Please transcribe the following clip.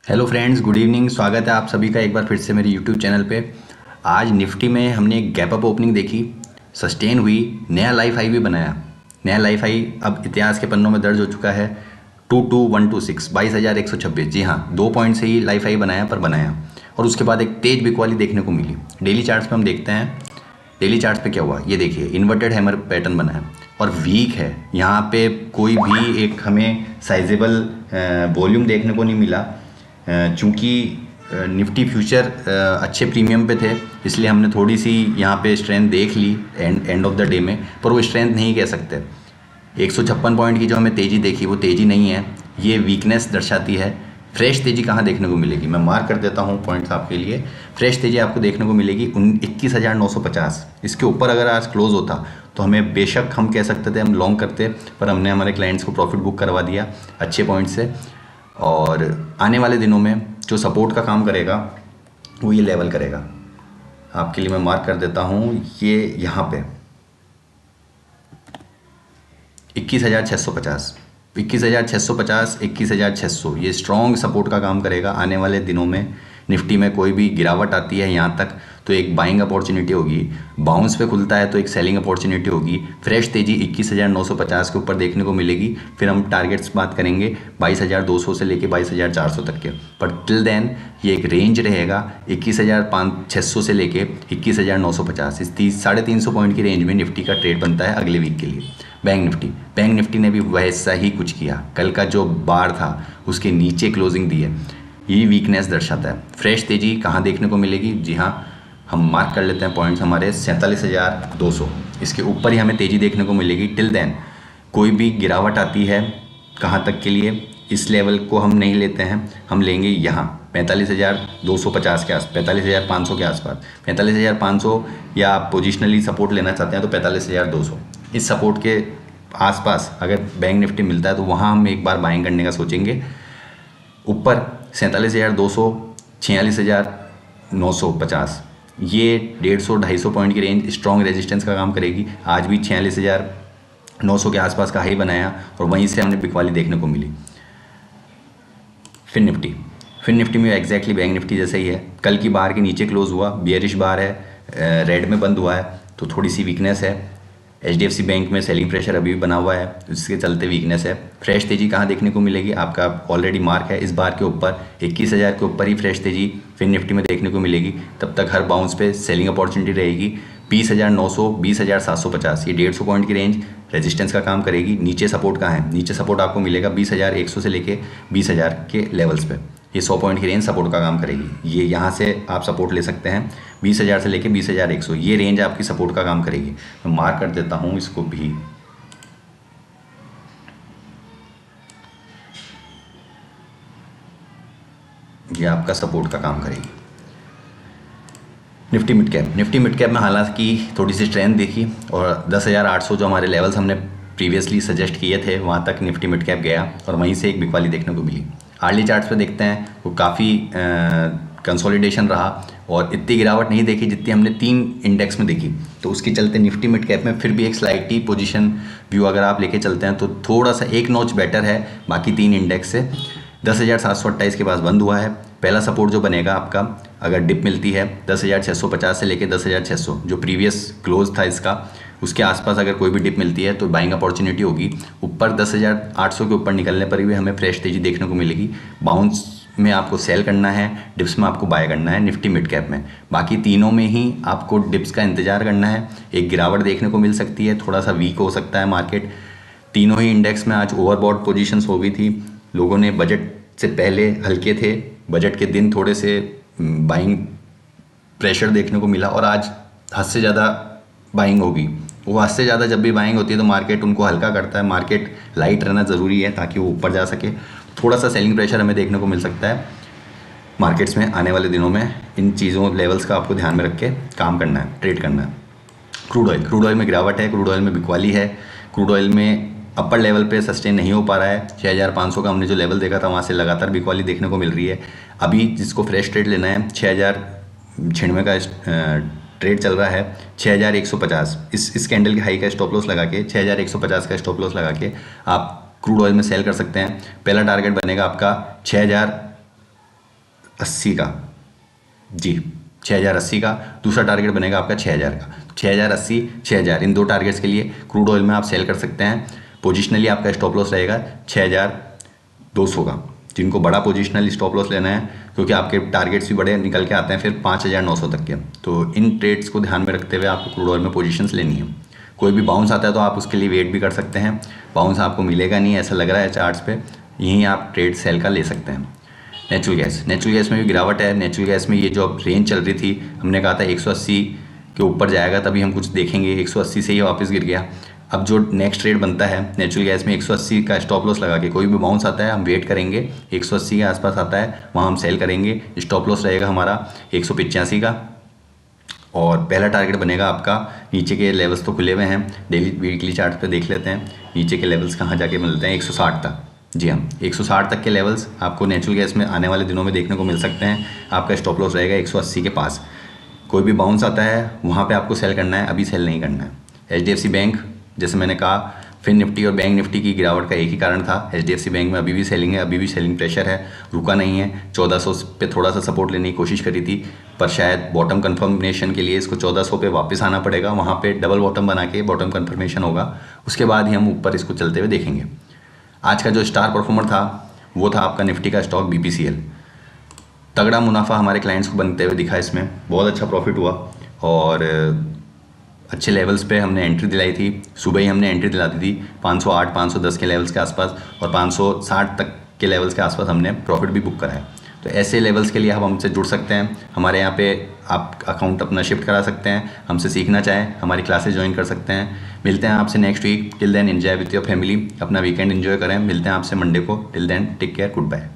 Hello friends, good evening. स्वागत है आप सभी का एक बार फिर से मेरे यूट्यूब चैनल पे। आज निफ्टी में हमने एक गैप अप ओपनिंग देखी, सस्टेन हुई, नया लाइफ हाई भी बनाया। नया लाइफ हाई अब इतिहास के पन्नों में दर्ज हो चुका है। 22126 22,126। जी हाँ, 2 पॉइंट से ही लाइफ हाई बनाया, पर बनाया। और उसके बाद एक तेज बिकवाली देखने को मिली। डेली चार्ट्स पे हम देखते हैं, डेली चार्ट्स पे क्या हुआ ये देखिए। इन्वर्टेड हैमर पैटर्न बना है और वीक है। यहाँ पे कोई भी एक हमें साइजेबल वॉल्यूम देखने को नहीं मिला। चूँकि निफ्टी फ्यूचर अच्छे प्रीमियम पे थे, इसलिए हमने थोड़ी सी यहाँ पे स्ट्रेंथ देख ली एंड ऑफ द डे में, पर वो स्ट्रेंथ नहीं कह सकते। 156 पॉइंट की जो हमें तेज़ी देखी वो तेज़ी नहीं है, ये वीकनेस दर्शाती है। फ्रेश तेज़ी कहाँ देखने को मिलेगी, मैं मार्क कर देता हूँ पॉइंट्स आपके लिए। फ्रेश तेज़ी आपको देखने को मिलेगी 21,950। इसके ऊपर अगर आज क्लोज होता तो हमें बेशक हम कह सकते थे हम लॉन्ग करते, पर हमने हमारे क्लाइंट्स को प्रॉफिट बुक करवा दिया अच्छे पॉइंट से। और आने वाले दिनों में जो सपोर्ट का काम करेगा वो ये लेवल करेगा। आपके लिए मैं मार्क कर देता हूँ, ये यहाँ पे 21,650, 21,650, 21,600 ये स्ट्रॉन्ग सपोर्ट का काम करेगा आने वाले दिनों में। निफ्टी में कोई भी गिरावट आती है यहाँ तक तो एक बाइंग अपॉर्चुनिटी होगी, बाउंस पे खुलता है तो एक सेलिंग अपॉर्चुनिटी होगी। फ्रेश तेजी 21,950 के ऊपर देखने को मिलेगी। फिर हम टारगेट्स बात करेंगे 22,200 से लेके 22,400 तक के, पर टिल देन ये एक रेंज रहेगा 21,600 से लेके 21,950। इस 350 पॉइंट की रेंज में निफ्टी का ट्रेड बनता है अगले वीक के लिए। बैंक निफ्टी ने भी वैसा ही कुछ किया। कल का जो बार था उसके नीचे क्लोजिंग दी है, ये वीकनेस दर्शाता है। फ्रेश तेजी कहाँ देखने को मिलेगी, जी हाँ, हम मार्क कर लेते हैं पॉइंट्स हमारे 47,200। इसके ऊपर ही हमें तेज़ी देखने को मिलेगी। टिल देन कोई भी गिरावट आती है कहाँ तक के लिए, इस लेवल को हम नहीं लेते हैं, हम लेंगे यहाँ 45,250 के आस 45,500 के आसपास। 45,500 या आप पोजिशनली सपोर्ट लेना चाहते हैं तो 45,200। इस सपोर्ट के आसपास अगर बैंक निफ्टी मिलता है तो वहाँ हम एक बार बाइंग करने का सोचेंगे। ऊपर 47,200, 46,950, ये 150-250 पॉइंट की रेंज स्ट्रॉन्ग रेजिस्टेंस का काम करेगी। आज भी 46,900 के आसपास का हाई बनाया और वहीं से हमने बिकवाली देखने को मिली। फिर निफ्टी में एग्जैक्टली बैंक निफ्टी जैसे ही है। कल की बार के नीचे क्लोज हुआ, बियरिश बार है, रेड में बंद हुआ है तो थोड़ी सी वीकनेस है। HDFC बैंक में सेलिंग प्रेशर अभी भी बना हुआ है, इसके चलते वीकनेस है। फ्रेश तेजी कहाँ देखने को मिलेगी, आपका ऑलरेडी मार्क है इस बार के ऊपर 21,000 के ऊपर ही फ्रेश तेजी फिर निफ्टी में देखने को मिलेगी। तब तक हर बाउंस पे सेलिंग अपॉर्चुनिटी रहेगी। 20,900, 20,750 ये 150 पॉइंट की रेंज रेजिस्टेंस का काम करेगी। नीचे सपोर्ट कहाँ है, नीचे सपोर्ट आपको मिलेगा 20,100 से लेके 20,000 के लेवल्स पे। ये 100 पॉइंट की रेंज सपोर्ट का काम करेगी। ये यहाँ से आप सपोर्ट ले सकते हैं 20,000 से लेके 20,100, ये रेंज आपकी सपोर्ट का काम करेगी। मैं मार्क कर देता हूँ इसको भी। ये आपका सपोर्ट का काम करेगी। निफ्टी मिड कैप में हालांकि थोड़ी सी स्ट्रेंथ देखी और 10,800 जो हमारे लेवल्स हमने प्रीवियसली सजेस्ट किए थे वहाँ तक निफ्टी मिड कैप गया और वहीं से एक बिकवाली देखने को मिली। हार्डली चार्ट्स पे देखते हैं वो काफ़ी कंसोलिडेशन रहा और इतनी गिरावट नहीं देखी जितनी हमने 3 इंडेक्स में देखी। तो उसके चलते निफ्टी मिड कैप में फिर भी एक स्लाइटली पोजीशन व्यू अगर आप लेके चलते हैं तो थोड़ा सा एक नॉच बेटर है बाकी 3 इंडेक्स से। 10,728 के पास बंद हुआ है। पहला सपोर्ट जो बनेगा आपका अगर डिप मिलती है 10,650 से लेके 10,600 जो प्रीवियस क्लोज था इसका, उसके आसपास अगर कोई भी डिप मिलती है तो बाइंग अपॉर्चुनिटी होगी। ऊपर 10,800 के ऊपर निकलने पर भी हमें फ्रेश तेजी देखने को मिलेगी। बाउंस में आपको सेल करना है, डिप्स में आपको बाय करना है निफ्टी मिड कैप में। बाकी तीनों में ही आपको डिप्स का इंतजार करना है। एक गिरावट देखने को मिल सकती है, थोड़ा सा वीक हो सकता है मार्केट। तीनों ही इंडेक्स में आज ओवरबॉट पोजीशंस हो गई थी। लोगों ने बजट से पहले हल्के थे, बजट के दिन थोड़े से बाइंग प्रेशर देखने को मिला और आज हद से ज़्यादा बाइंग होगी। वो हद से ज़्यादा जब भी बाइंग होती है तो मार्केट उनको हल्का करता है। मार्केट लाइट रहना ज़रूरी है ताकि वो ऊपर जा सके। थोड़ा सा सेलिंग प्रेशर हमें देखने को मिल सकता है मार्केट्स में आने वाले दिनों में। इन चीज़ों लेवल्स का आपको ध्यान में रख के काम करना है, ट्रेड करना है। क्रूड ऑयल में गिरावट है, क्रूड ऑयल में बिकवाली है। क्रूड ऑयल में अपर लेवल पे सस्टेन नहीं हो पा रहा है। 6,500 का हमने जो लेवल देखा था वहाँ से लगातार बिकवाली देखने को मिल रही है। अभी जिसको फ्रेश ट्रेड लेना है 6,096 का ट्रेड चल रहा है। 6,150 इस कैंडल के हाई का स्टॉप लॉस लगा के 6,150 का स्टॉप लॉस लगा के आप क्रूड ऑयल में सेल कर सकते हैं। पहला टारगेट बनेगा आपका 6,000 6080 का, जी 6080 का। दूसरा टारगेट बनेगा आपका 6000 का। 6080, 6000 इन दो टारगेट्स के लिए क्रूड ऑयल में आप सेल कर सकते हैं। पोजिशनली आपका स्टॉप लॉस रहेगा 6200 का। जिनको बड़ा पोजिशनल स्टॉप लॉस लेना है, क्योंकि आपके टारगेट्स भी बड़े निकल के आते हैं फिर 5900 तक के, तो इन ट्रेड्स को ध्यान में रखते हुए आपको क्रूड ऑयल में पोजीशंस लेनी है। कोई भी बाउंस आता है तो आप उसके लिए वेट भी कर सकते हैं। बाउंस आपको मिलेगा नहीं ऐसा लग रहा है चार्ट्स पे, यहीं आप ट्रेड सेल का ले सकते हैं। नेचुरल गैस में भी गिरावट है। नेचुरल गैस में ये जो अब रेंज चल रही थी, हमने कहा था 180 के ऊपर जाएगा तभी हम कुछ देखेंगे, 180 से ही वापस गिर गया। अब जो नेक्स्ट ट्रेड बनता है नेचुरल गैस में 180 का स्टॉप लॉस लगा के, कोई भी बाउंस आता है हम वेट करेंगे, 180 के आसपास आता है वहाँ हम सेल करेंगे। स्टॉप लॉस रहेगा हमारा 185 का, और पहला टारगेट बनेगा आपका, नीचे के लेवल्स तो खुले हुए हैं, डेली वीकली चार्ट पे देख लेते हैं नीचे के लेवल्स कहाँ जाके मिलते हैं, 160 तक। जी हाँ, 160 तक के लेवल्स आपको नेचुरल गैस में आने वाले दिनों में देखने को मिल सकते हैं। आपका स्टॉप लॉस रहेगा 180 के पास। कोई भी बाउंस आता है वहाँ पे आपको सेल करना है, अभी सेल नहीं करना है। HDFC बैंक, जैसे मैंने कहा, फिन निफ्टी और बैंक निफ्टी की गिरावट का एक ही कारण था। HDFC बैंक में अभी भी सेलिंग है, अभी भी सेलिंग प्रेशर है, रुका नहीं है। 1400 पे थोड़ा सा सपोर्ट लेने की कोशिश करी थी, पर शायद बॉटम कंफर्मेशन के लिए इसको 1400 पे वापस आना पड़ेगा। वहाँ पे डबल बॉटम बना के बॉटम कंफर्मेशन होगा, उसके बाद ही हम ऊपर इसको चलते हुए देखेंगे। आज का जो स्टार परफॉर्मर था वो था आपका निफ्टी का स्टॉक BPCL। तगड़ा मुनाफा हमारे क्लाइंट्स को बनते हुए दिखा, इसमें बहुत अच्छा प्रॉफिट हुआ और अच्छे लेवल्स पे हमने एंट्री दिलाई थी। सुबह ही हमने एंट्री दिला दी थी 508 510 के लेवल्स के आसपास, और 560 तक के लेवल्स के आसपास हमने प्रॉफिट भी बुक करा है। तो ऐसे लेवल्स के लिए आप हमसे जुड़ सकते हैं। हमारे यहाँ पे आप अकाउंट अपना शिफ्ट करा सकते हैं, हमसे सीखना चाहें हमारी क्लासेस ज्वाइन कर सकते हैं। मिलते हैं आपसे next week. Till then enjoy with your family, अपना वीकेंड एंजॉय करें। मिलते हैं आपसे मंडे को। Till then take care, good bye.